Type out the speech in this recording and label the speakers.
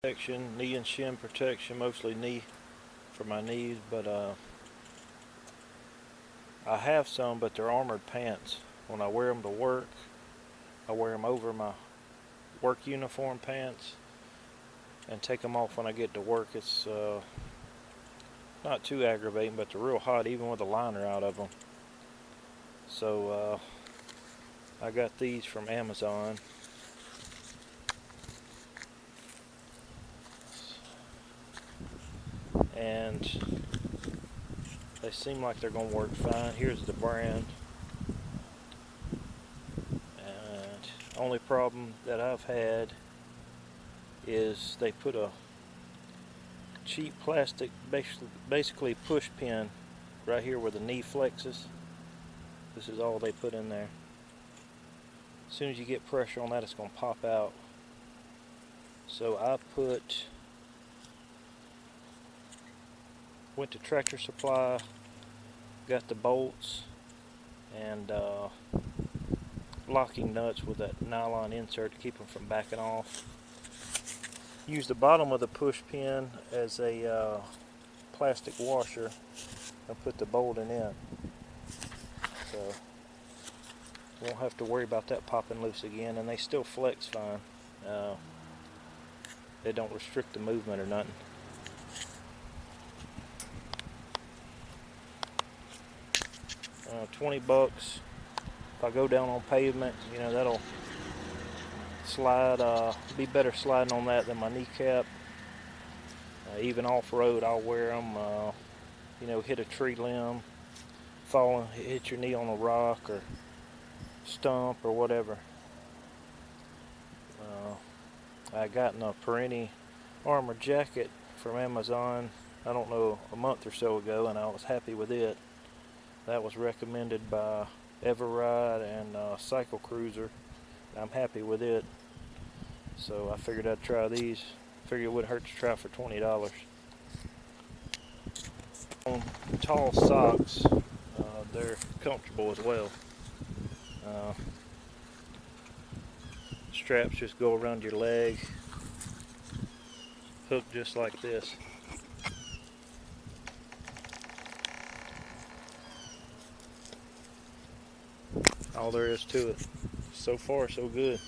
Speaker 1: Protection, knee and shin protection, mostly knee for my knees, but I have some, but they're armored pants. When I wear them to work, I wear them over my work uniform pants and take them off when I get to work. It's not too aggravating, but they're real hot even with a liner out of them. So I got these from Amazon. And they seem like they're going to work fine. Here's the brand. And the only problem that I've had is they put a cheap plastic, basically push pin right here where the knee flexes. This is all they put in there. As soon as you get pressure on that, it's going to pop out. So I went to Tractor Supply, got the bolts and locking nuts with that nylon insert to keep them from backing off. Use the bottom of the push pin as a plastic washer and put the bolting in. So won't have to worry about that popping loose again, and they still flex fine. They don't restrict the movement or nothing. 20 bucks. If I go down on pavement, you know, that'll slide, be better sliding on that than my kneecap. Even off-road, I'll wear them, you know, hit a tree limb, fall and hit your knee on a rock or stump or whatever. I got in a Perini armor jacket from Amazon, I don't know, a month or so ago, and I was happy with it. That was recommended by Everride and Cycle Cruiser. I'm happy with it. So I figured I'd try these. Figured it wouldn't hurt to try for $20. On tall socks, they're comfortable as well. Straps just go around your leg, hook just like this. All there is to it. So far, so good.